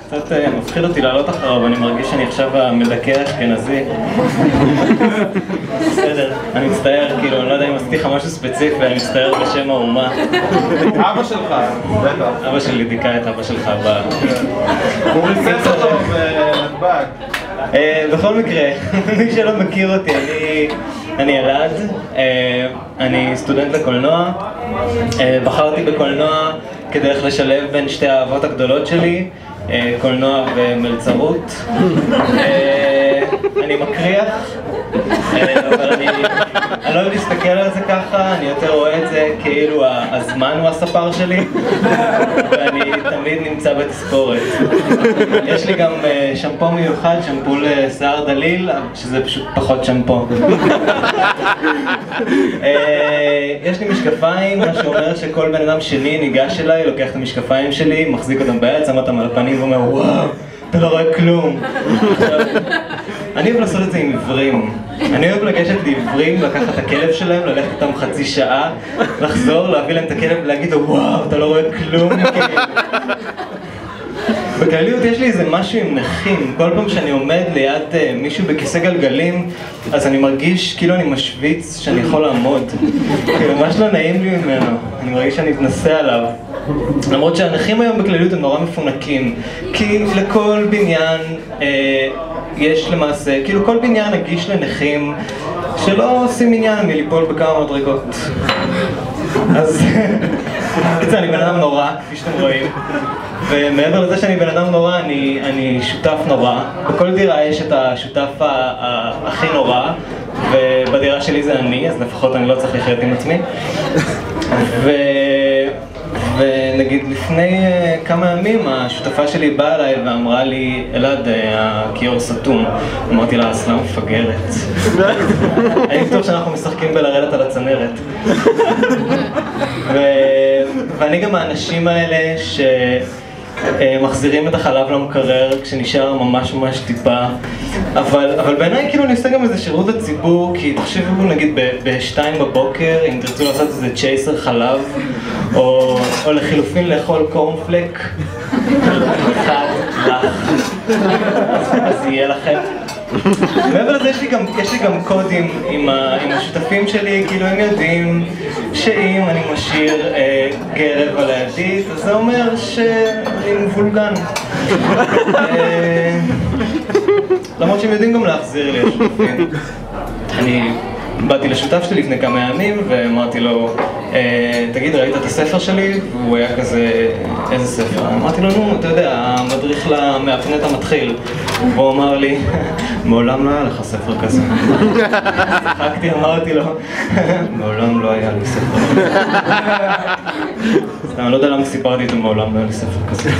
קצת מפחיד אותי לעלות אחריו, אני מרגיש שאני עכשיו המדכא האשכנזי. בסדר, אני מצטער, כאילו, אני לא יודע אם עשיתי לך משהו ספציפי, אני מצטער בשם האומה. אבא שלך, בטח. אבא שלי דיכא את אבא שלך הוא ריסס אותו בנתב"ג. בכל מקרה, מי שלא מכיר אותי, אני אלעד, אני סטודנט לקולנוע. בחרתי בקולנוע כדי לשלב בין שתי האהבות הגדולות שלי, קולנוע ומלצרות. אני מקריח, אבל אני לא אוהב להסתכל על זה ככה, אני יותר רואה את זה כאילו הזמן הוא הספר שלי, ואני תמיד נמצא בתספורת. יש לי גם שמפו מיוחד, שמפו לשיער דליל, שזה פשוט פחות שמפו. יש לי משקפיים, מה שאומר שכל בן אדם שני ניגש אליי, לוקח את המשקפיים שלי, מחזיק אותם ביד, שם אותם על הפנים ואומר וואו, אתה לא רואה כלום. אני אוהב לעשות את זה עם עיוורים. אני אוהב לגשת לעיוורים, לקחת את הכלב שלהם, ללכת איתם חצי שעה, לחזור, להביא להם את הכלב ולהגיד לו וואו, אתה לא רואה כלום. בכלליות יש לי איזה משהו עם נכים. כל פעם שאני עומד ליד מישהו בכיסא גלגלים, אז אני מרגיש כאילו אני משוויץ שאני יכול לעמוד. כאילו ממש לא נעים לי ממנו, אני מרגיש שאני אתנסה עליו. למרות שהנכים היום בכלליות הם נורא מפונקים, כי לכל בניין יש למעשה, כאילו כל בניין נגיש לנכים שלא עושים עניין מליפול בכמה מדרגות. אז אני בן אדם נורא, כפי שאתם רואים, ומעבר לזה שאני בן אדם נורא, אני שותף נורא. בכל דירה יש את השותף הכי נורא, ובדירה שלי זה אני, אז לפחות אני לא צריך לחיות עם עצמי. ונגיד לפני כמה ימים השותפה שלי באה אליי ואמרה לי, אלעד, הכיור סתום. אמרתי לה, סלם מפגרת. אני בטוח שאנחנו משחקים בלרדת על הצנרת. ואני גם האנשים האלה שמחזירים את החלב למקרר כשנשאר ממש ממש טיפה. אבל בעיניי כאילו אני עושה גם איזה שירות לציבור, כי תחשבו נגיד ב-2 בבוקר, אם תרצו לעשות איזה צ'ייסר חלב, או לחילופין לאכול קורנפלק, אחד לך, אז יהיה לכם. מעבר לזה יש לי גם קודים עם השותפים שלי, כאילו הם יודעים שאם אני משאיר גרב על הידית, אז זה אומר שאני מבולגן. למרות שהם יודעים גם להחזיר לי השותפים. אני באתי לשותף שלי לפני כמה ימים ואמרתי לו, תגיד, ראית את הספר שלי? והוא היה כזה, איזה ספר? אמרתי לו, נו, אתה יודע, המדריך למאפנת המתחיל. והוא אמר לי, מעולם לא היה לך ספר כזה. צחקתי, אמרתי לו, מעולם לא היה לי ספר. אני לא יודע למה סיפרתי את זה, מעולם לא היה לי ספר כזה.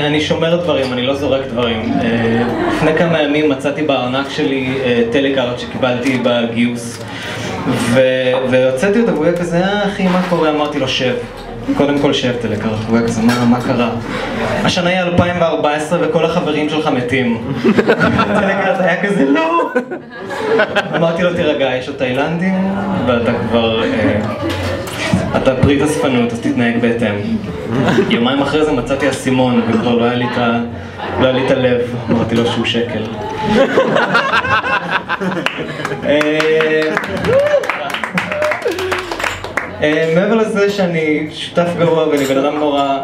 אני שומר דברים, אני לא זורק דברים. לפני כמה ימים מצאתי בארנק שלי טלקארט שקיבלתי בגיוס, והוצאתי אותו והוא היה כזה, אחי, מה קורה? אמרתי לו, שב. קודם כל שב טלקארט, הוא היה כזה, מה קרה? השנה היא 2014 וכל החברים שלך מתים. טלקארט היה כזה, לא! אמרתי לו, תירגע, יש עוד תאילנדים ואתה כבר... אתה פריט אספנות, אז תתנהג בהתאם. יומיים אחרי זה מצאתי אסימון, וכבר לא היה לי את הלב. אמרתי לו שהוא שקל. מעבר לזה שאני שותף גרוע ואני בן אדם נורא,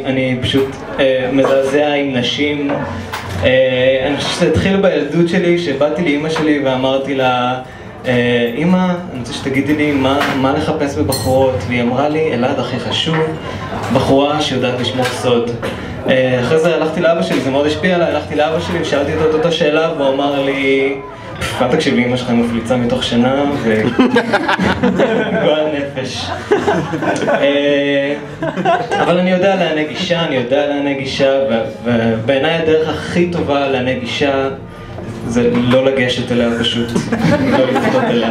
אני פשוט מזעזע עם נשים. אני חושב שזה התחיל בילדות שלי, שבאתי לאמא שלי ואמרתי לה, אמא, אני רוצה שתגידי לי מה לחפש בבחורות, והיא אמרה לי, אלעד, הכי חשוב, בחורה שיודעת לשמור סוד. אחרי זה הלכתי לאבא שלי, זה מאוד השפיע עליי, הלכתי לאבא שלי ושאלתי את אותה שאלה והוא אמר לי, אל תקשיב לי, אמא שלך מפליצה מתוך שינה וגועל נפש. אבל אני יודע לענג אישה, ובעיניי הדרך הכי טובה לענג אישה זה לא לגשת אליה פשוט, לא לפנות אליה.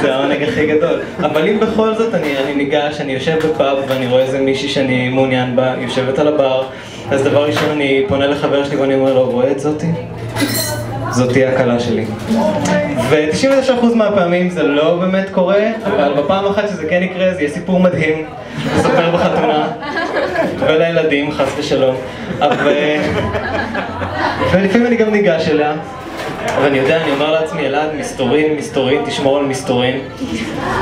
זה העונג הכי גדול. אבל אם בכל זאת אני ניגש, אני יושב בפאב ואני רואה איזה מישהי שאני מעוניין בה, יושבת על הבר, אז דבר ראשון אני פונה לחבר שלי ואני אומר לו, רואה את זאתי? זאת תהיה הקלה שלי. ו-99% מהפעמים זה לא באמת קורה, אבל בפעם אחת שזה כן יקרה זה יהיה סיפור מדהים, לספר בחתונה, ולילדים, חס ושלום. ולפעמים אני גם ניגש אליה, ואני יודע, אני אומר לעצמי, אלעד, מסתורין, תשמור על מסתורין,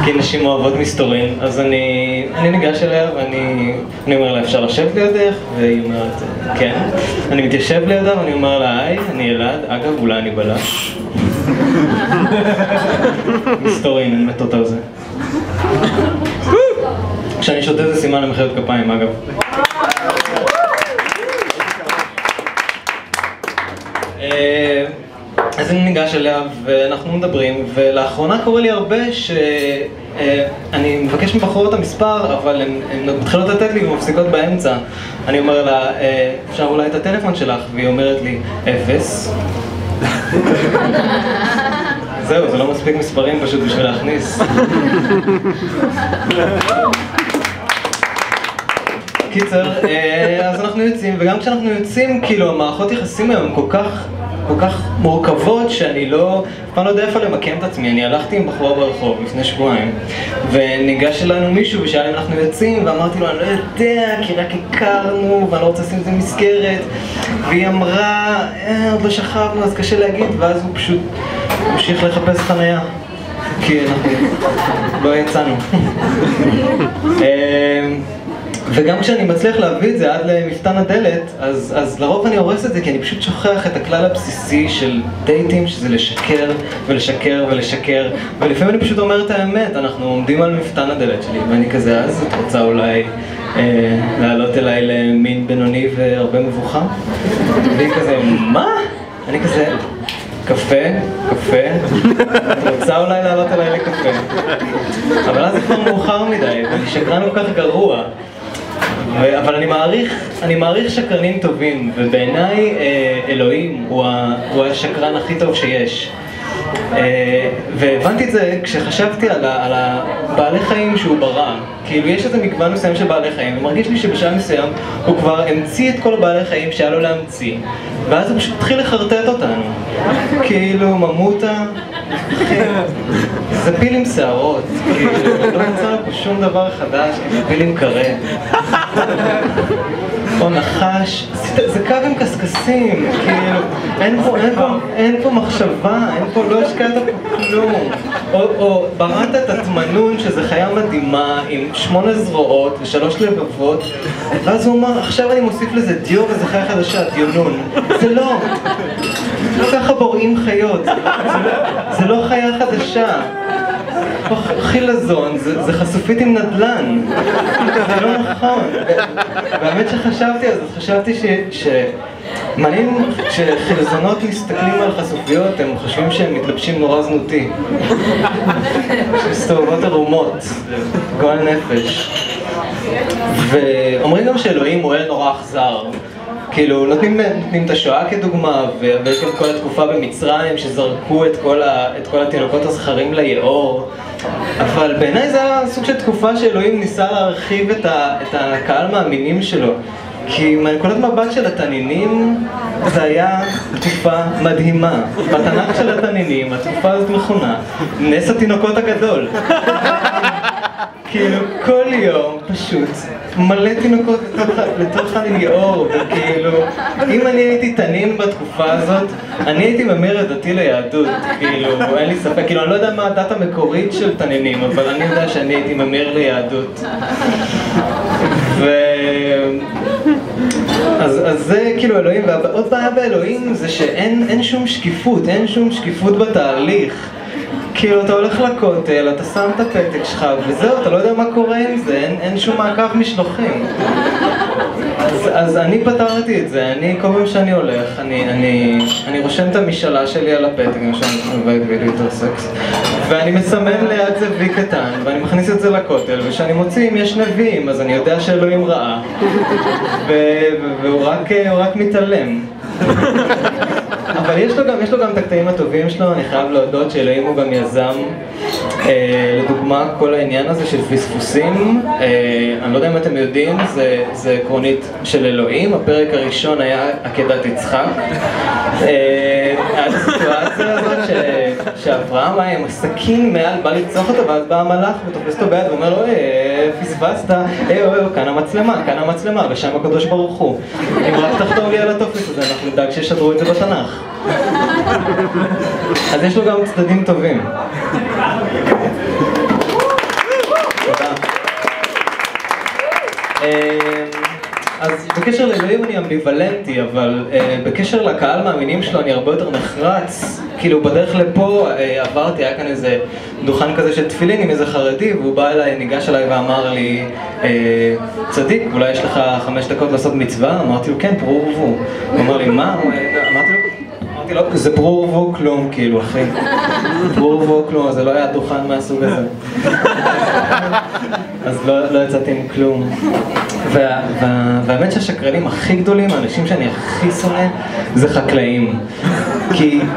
כי נשים אוהבות מסתורין, אז אני ניגש אליה ואני אומר לה, אפשר לשבת לידך? והיא אומרת, כן. אני מתיישב לידה ואני אומר לה, היי, אני אלעד, אגב, אולי אני בלש. מסתורין, אני מתות על זה. כשאני שותה זה סימן למחיאות כפיים, אגב. אז אני ניגש אליה ואנחנו מדברים, ולאחרונה קורה לי הרבה שאני מבקש מבחורות את המספר, אבל הן מתחילות לתת לי ומפסיקות באמצע. אני אומר לה, אפשר אולי את הטלפון שלך? והיא אומרת לי, 0. זהו, זה לא מספיק מספרים פשוט בשביל להכניס. קיצר, אז אנחנו יוצאים, וגם כשאנחנו יוצאים, כאילו, המערכות יחסים היום כל כך מורכבות שאני פעם לא יודע איפה למקם את עצמי. אני הלכתי עם בחורה ברחוב לפני שבועיים וניגש אלינו מישהו ושאל אם אנחנו יוצאים, ואמרתי לו, אני לא יודע, כי רק הכרנו ואני לא רוצה לשים את זה מסגרת, והיא אמרה, עוד לא שכבנו אז קשה להגיד, ואז הוא פשוט המשיך לחפש חניה כי אנחנו לא יצאנו. וגם כשאני מצליח להביא את זה עד למפתן הדלת, אז לרוב אני הורס את זה כי אני פשוט שוכח את הכלל הבסיסי של דייטים, שזה לשקר ולשקר ולשקר, ולפעמים אני פשוט אומר את האמת, אנחנו עומדים על מפתן הדלת שלי ואני כזה, אז את רוצה אולי לעלות אליי למין בינוני והרבה מבוכה? והיא כזה, מה? אני כזה, קפה, את רוצה אולי לעלות אליי לקפה? אבל אז זה כבר מאוחר מדי, ואני שקרן כל כך גרוע. אבל אני מעריך שקרנים טובים, ובעיניי אלוהים הוא השקרן הכי טוב שיש. והבנתי את זה כשחשבתי על הבעלי חיים שהוא ברא. כאילו יש איזה מגוון מסוים של בעלי חיים, ומרגיש לי שבשעה מסוים הוא כבר המציא את כל הבעלי חיים שהיה לו להמציא, ואז הוא פשוט התחיל לחרטט אותנו. כאילו ממוטה, זה פיל עם שערות, כאילו לא נמצא לו פה שום דבר חדש, זה פיל עם קרה. או נחש, זה קו עם קסקסים, כאילו, אין פה מחשבה, לא השקעת פה כלום. או בראת את התמנון, שזה חיה מדהימה, עם 8 זרועות ו3 לבבות, ואז הוא אמר, עכשיו אני מוסיף לזה דיו וזה חיה חדשה, דיונון. זה לא ככה בוראים חיות, זה לא חיה חדשה. חילזון, זה חשופית עם נדלן, זה לא נכון. והאמת שחשבתי שמעניין כשחילזונות מסתכלים על חשופיות הם חושבים שהם מתלבשים נורא זנותי, שמסתובבות ערומות, גועל נפש. ואומרים גם שאלוהים הוא אל נורא אכזר, כאילו נותנים את השואה כדוגמה, ויש גם כל התקופה במצרים שזרקו את כל התינוקות הזכרים ליאור, אבל בעיניי זה היה סוג של תקופה שאלוהים ניסה להרחיב את הקהל מאמינים שלו, כי מנקודת מבט של התנינים זה היה תקופה מדהימה. בתנ"ך של התנינים התקופה הזאת מכונה נס התינוקות הגדול. כאילו כל יום פשוט מלא תינוקות לתוך הליאור, וכאילו אם אני הייתי תנין בתקופה הזאת אני הייתי ממיר את דתי ליהדות, כאילו אין לי ספק, כאילו אני לא יודע מה הדת המקורית של תנינים, אבל אני יודע שאני הייתי ממיר ליהדות. אז זה כאילו אלוהים, ועוד בעיה באלוהים זה שאין שום שקיפות, אין שום שקיפות בתהליך. כאילו אתה הולך לכותל, אתה שם את הפתק שלך וזהו, אתה לא יודע מה קורה עם זה, אין שום מעקב משלוחים. אז אני פתרתי את זה, כל פעם שאני הולך, אני רושם את המשאלה שלי על הפתק, למשל אני עובד בליטר סקס, ואני מסמן ליד זה וי קטן, ואני מכניס את זה לכותל, וכשאני מוציא אם יש נביאים, אז אני יודע שאלוהים ראה, והוא רק מתעלם. אבל יש לו גם את הקטעים הטובים שלו. אני חייב להודות שאלוהים הוא גם יזם, לדוגמה כל העניין הזה של פספוסים. אני לא יודע אם אתם יודעים, זה עקרונית של אלוהים. הפרק הראשון היה עקדת יצחק. מכירה את הסיטואציה הזאת שאברהם היה עם הסכין מעל, בא לרצוח אותו, ואז בא המלאך ותופס אותו ביד ואומר לו, פספסת, כאן המצלמה, ושם הקדוש ברוך הוא. אם רק תחתום לי על הטופס הזה, אנחנו נדאג שישדרו את זה בתנ"ך. אז יש לו גם צדדים טובים. תודה. אז בקשר לאלוהים אני אמביוולנטי, אבל בקשר לקהל מאמינים שלו אני הרבה יותר נחרץ. כאילו בדרך לפה עברתי, היה כאן איזה דוכן כזה של תפילין עם איזה חרדי, והוא בא אליי, ניגש אליי ואמר לי, צדיק, אולי יש לך 5 דקות לעשות מצווה? אמרתי לו, כן, פרו ורבו. הוא אמר לי, מה? אמרתי לו, זה פרו ורבו כלום, כאילו, אחי. פרו ורבו כלום, זה לא היה דוכן מהסוג הזה. אז לא יצאתי עם כלום. והאמת שהשקרנים הכי גדולים, האנשים שאני הכי שונא, זה חקלאים.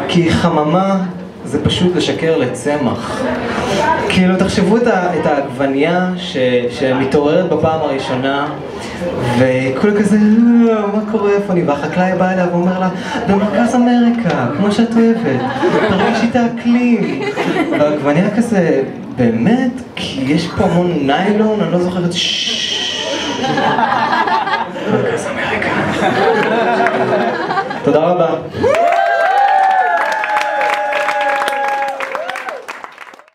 כי חממה זה פשוט לשקר לצמח. כאילו, תחשבו את העגבניה שמתעוררת בפעם הראשונה, וכולה כזה, מה קורה, איפה אני? והחקלאי בא אליה ואומר לה, במרכז אמריקה, כמו שאת אוהבת, תרגישי את האקלים. והעגבניה כזה, באמת? כי יש פה המון ניילון, אני לא זוכרת, מרכז אמריקה. תודה רבה.